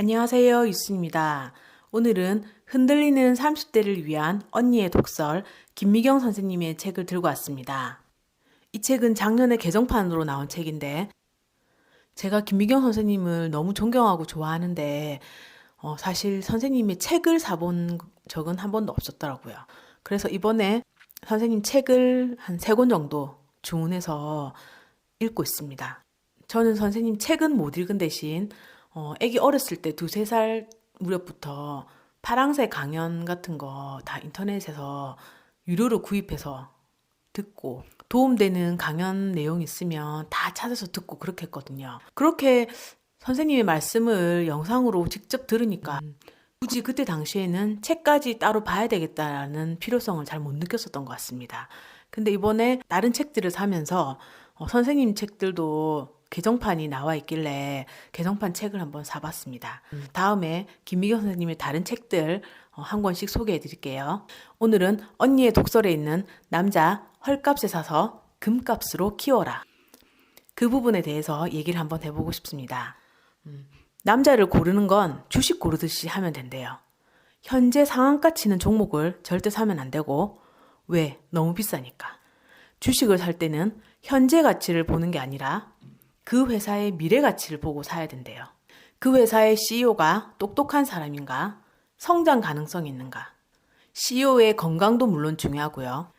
안녕하세요, 유수입니다. 오늘은 흔들리는 30대를 위한 언니의 독설 김미경 선생님의 책을 들고 왔습니다. 이 책은 작년에 개정판으로 나온 책인데 제가 김미경 선생님을 너무 존경하고 좋아하는데 사실 선생님의 책을 사본 적은 한 번도 없었더라고요. 그래서 이번에 선생님 책을 한 3권 정도 주문해서 읽고 있습니다. 저는 선생님 책은 못 읽은 대신 애기 어렸을 때 2~3살 무렵부터 파랑새 강연 같은 거 다 인터넷에서 유료로 구입해서 듣고 도움되는 강연 내용 있으면 다 찾아서 듣고 그렇게 했거든요. 그렇게 선생님의 말씀을 영상으로 직접 들으니까 굳이 그때 당시에는 책까지 따로 봐야 되겠다라는 필요성을 잘 못 느꼈었던 것 같습니다. 근데 이번에 다른 책들을 사면서 선생님 책들도 개정판이 나와 있길래 개정판 책을 한번 사봤습니다. 다음에 김미경 선생님의 다른 책들 한 권씩 소개해 드릴게요. 오늘은 언니의 독설에 있는 남자 헐값에 사서 금값으로 키워라. 그 부분에 대해서 얘기를 한번 해보고 싶습니다. 남자를 고르는 건 주식 고르듯이 하면 된대요. 현재 상한가 치는 종목을 절대 사면 안 되고, 왜? 너무 비싸니까. 주식을 살 때는 현재 가치를 보는 게 아니라 그 회사의 미래 가치를 보고 사야 된대요. 그 회사의 CEO가 똑똑한 사람인가, 성장 가능성이 있는가. CEO의 건강도 물론 중요하고요.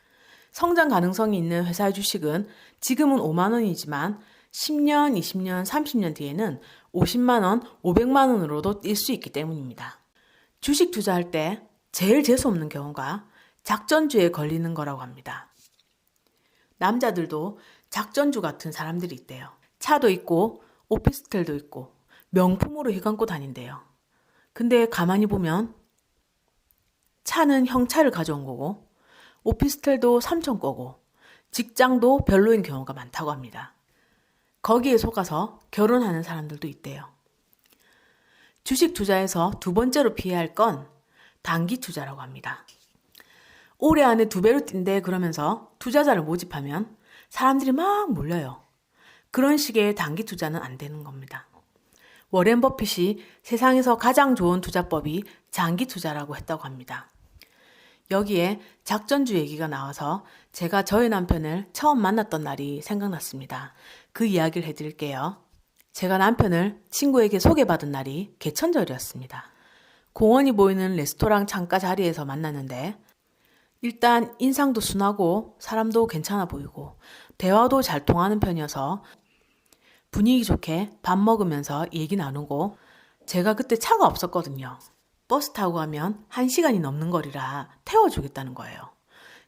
성장 가능성이 있는 회사의 주식은 지금은 5만 원이지만 10년, 20년, 30년 뒤에는 50만 원, 500만 원으로도 뛸 수 있기 때문입니다. 주식 투자할 때 제일 재수없는 경우가 작전주에 걸리는 거라고 합니다. 남자들도 작전주 같은 사람들이 있대요. 차도 있고 오피스텔도 있고 명품으로 휘감고 다닌대요. 근데 가만히 보면 차는 형차를 가져온 거고 오피스텔도 삼촌 거고 직장도 별로인 경우가 많다고 합니다. 거기에 속아서 결혼하는 사람들도 있대요. 주식 투자에서 두 번째로 피해야 할 건 단기 투자라고 합니다. 올해 안에 2배로 뛴대 그러면서 투자자를 모집하면 사람들이 막 몰려요. 그런 식의 단기 투자는 안 되는 겁니다. 워렌 버핏이 세상에서 가장 좋은 투자법이 장기 투자라고 했다고 합니다. 여기에 작전주 얘기가 나와서 제가 저희 남편을 처음 만났던 날이 생각났습니다. 그 이야기를 해드릴게요. 제가 남편을 친구에게 소개받은 날이 개천절이었습니다. 공원이 보이는 레스토랑 창가 자리에서 만났는데 일단 인상도 순하고 사람도 괜찮아 보이고 대화도 잘 통하는 편이어서 분위기 좋게 밥 먹으면서 얘기 나누고 제가 그때 차가 없었거든요. 버스 타고 가면 1시간이 넘는 거리라 태워주겠다는 거예요.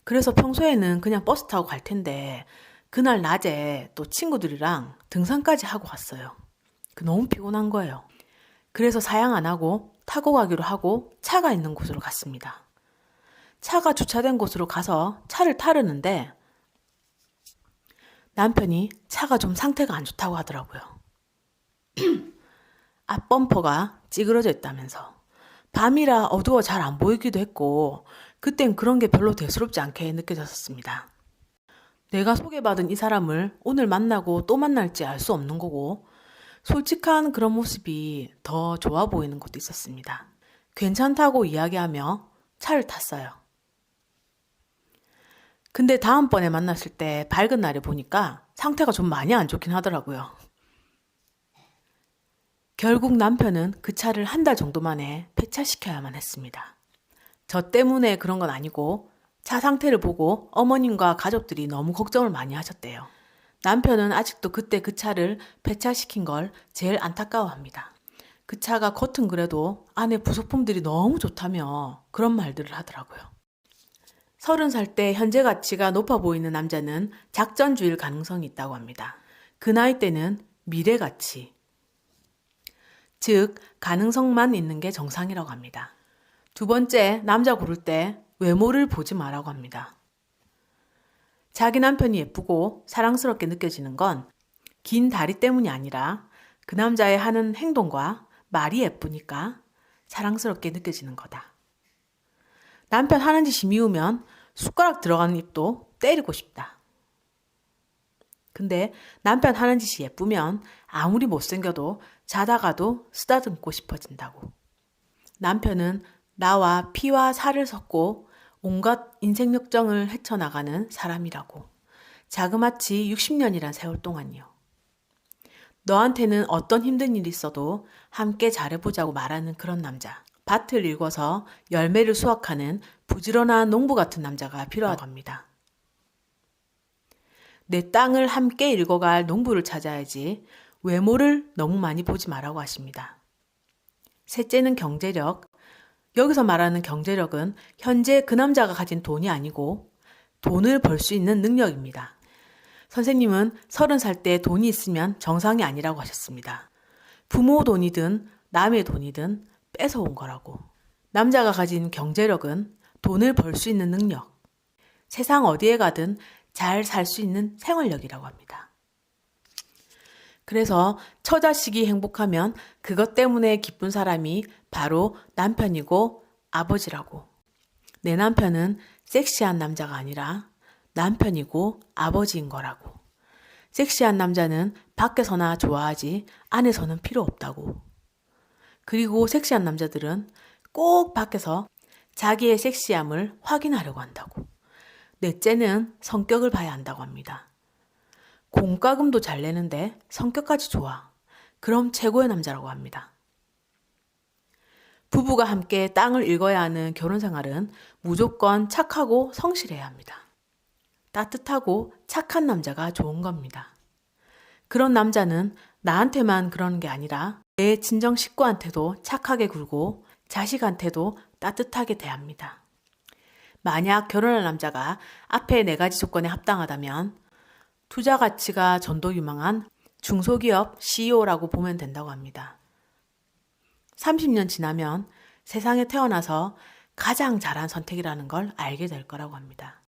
그래서 평소에는 그냥 버스 타고 갈 텐데 그날 낮에 또 친구들이랑 등산까지 하고 갔어요. 너무 피곤한 거예요. 그래서 사양 안 하고 타고 가기로 하고 차가 있는 곳으로 갔습니다. 차가 주차된 곳으로 가서 차를 타려는데 남편이 차가 좀 상태가 안 좋다고 하더라고요. 앞범퍼가 찌그러져 있다면서. 밤이라 어두워 잘 안 보이기도 했고 그땐 그런 게 별로 대수롭지 않게 느껴졌었습니다. 내가 소개받은 이 사람을 오늘 만나고 또 만날지 알 수 없는 거고 솔직한 그런 모습이 더 좋아 보이는 것도 있었습니다. 괜찮다고 이야기하며 차를 탔어요. 근데 다음번에 만났을 때 밝은 날에 보니까 상태가 좀 많이 안 좋긴 하더라고요. 결국 남편은 그 차를 1달 정도 만에 폐차시켜야만 했습니다. 저 때문에 그런 건 아니고 차 상태를 보고 어머님과 가족들이 너무 걱정을 많이 하셨대요. 남편은 아직도 그때 그 차를 폐차시킨 걸 제일 안타까워합니다. 그 차가 겉은 그래도 안에 부속품들이 너무 좋다며 그런 말들을 하더라고요. 30살 때 현재 가치가 높아 보이는 남자는 작전주일 가능성이 있다고 합니다. 그 나이 때는 미래 가치, 즉 가능성만 있는 게 정상이라고 합니다. 2번째, 남자 고를 때 외모를 보지 마라고 합니다. 자기 남편이 예쁘고 사랑스럽게 느껴지는 건 긴 다리 때문이 아니라 그 남자의 하는 행동과 말이 예쁘니까 사랑스럽게 느껴지는 거다. 남편 하는 짓이 미우면 숟가락 들어가는 입도 때리고 싶다. 근데 남편 하는 짓이 예쁘면 아무리 못생겨도 자다가도 쓰다듬고 싶어진다고. 남편은 나와 피와 살을 섞고 온갖 인생 역정을 헤쳐나가는 사람이라고. 자그마치 60년이란 세월 동안요. 너한테는 어떤 힘든 일이 있어도 함께 잘해보자고 말하는 그런 남자. 밭을 일궈서 열매를 수확하는 부지런한 농부 같은 남자가 필요하다고 합니다. 내 땅을 함께 일궈갈 농부를 찾아야지 외모를 너무 많이 보지 말라고 하십니다. 셋째는 경제력. 여기서 말하는 경제력은 현재 그 남자가 가진 돈이 아니고 돈을 벌 수 있는 능력입니다. 선생님은 30살 때 돈이 있으면 정상이 아니라고 하셨습니다. 부모 돈이든 남의 돈이든 뺏어온 거라고. 남자가 가진 경제력은 돈을 벌 수 있는 능력, 세상 어디에 가든 잘 살 수 있는 생활력이라고 합니다. 그래서 처자식이 행복하면 그것 때문에 기쁜 사람이 바로 남편이고 아버지라고. 내 남편은 섹시한 남자가 아니라 남편이고 아버지인 거라고. 섹시한 남자는 밖에서나 좋아하지 안에서는 필요 없다고. 그리고 섹시한 남자들은 꼭 밖에서 자기의 섹시함을 확인하려고 한다고. 넷째는 성격을 봐야 한다고 합니다. 공과금도 잘 내는데 성격까지 좋아. 그럼 최고의 남자라고 합니다. 부부가 함께 땅을 일궈야 하는 결혼 생활은 무조건 착하고 성실해야 합니다. 따뜻하고 착한 남자가 좋은 겁니다. 그런 남자는 나한테만 그러는 게 아니라 내 친정 식구한테도 착하게 굴고 자식한테도 따뜻하게 대합니다. 만약 결혼할 남자가 앞에 4가지 조건에 합당하다면 투자 가치가 전도 유망한 중소기업 CEO라고 보면 된다고 합니다. 30년 지나면 세상에 태어나서 가장 잘한 선택이라는 걸 알게 될 거라고 합니다.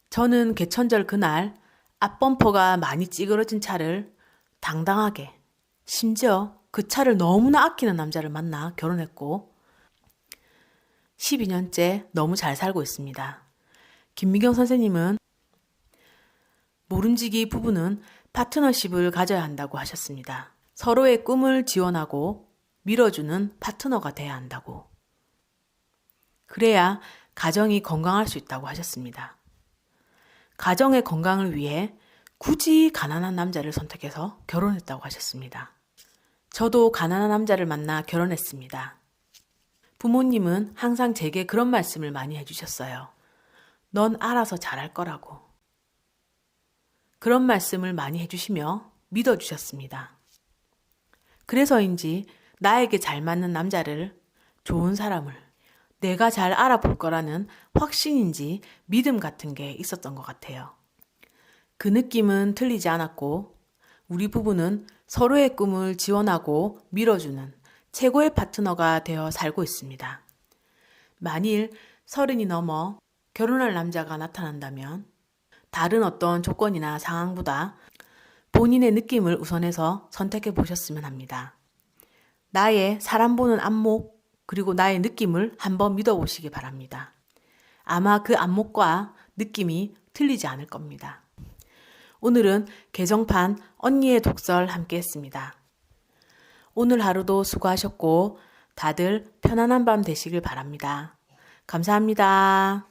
저는 개천절 그날 앞범퍼가 많이 찌그러진 차를 당당하게, 심지어 그 차를 너무나 아끼는 남자를 만나 결혼했고 12년째 너무 잘 살고 있습니다. 김미경 선생님은 모름지기 부부는 파트너십을 가져야 한다고 하셨습니다. 서로의 꿈을 지원하고 밀어주는 파트너가 돼야 한다고. 그래야 가정이 건강할 수 있다고 하셨습니다. 가정의 건강을 위해 굳이 가난한 남자를 선택해서 결혼했다고 하셨습니다. 저도 가난한 남자를 만나 결혼했습니다. 부모님은 항상 제게 그런 말씀을 많이 해주셨어요. 넌 알아서 잘할 거라고. 그런 말씀을 많이 해주시며 믿어주셨습니다. 그래서인지 나에게 잘 맞는 남자를, 좋은 사람을 내가 잘 알아볼 거라는 확신인지 믿음 같은 게 있었던 것 같아요. 그 느낌은 틀리지 않았고 우리 부부는 서로의 꿈을 지원하고 밀어주는 최고의 파트너가 되어 살고 있습니다. 만일 30이 넘어 결혼할 남자가 나타난다면 다른 어떤 조건이나 상황보다 본인의 느낌을 우선해서 선택해 보셨으면 합니다. 나의 사람 보는 안목 그리고 나의 느낌을 한번 믿어보시기 바랍니다. 아마 그 안목과 느낌이 틀리지 않을 겁니다. 오늘은 개정판 언니의 독설 함께 했습니다. 오늘 하루도 수고하셨고 다들 편안한 밤 되시길 바랍니다. 감사합니다.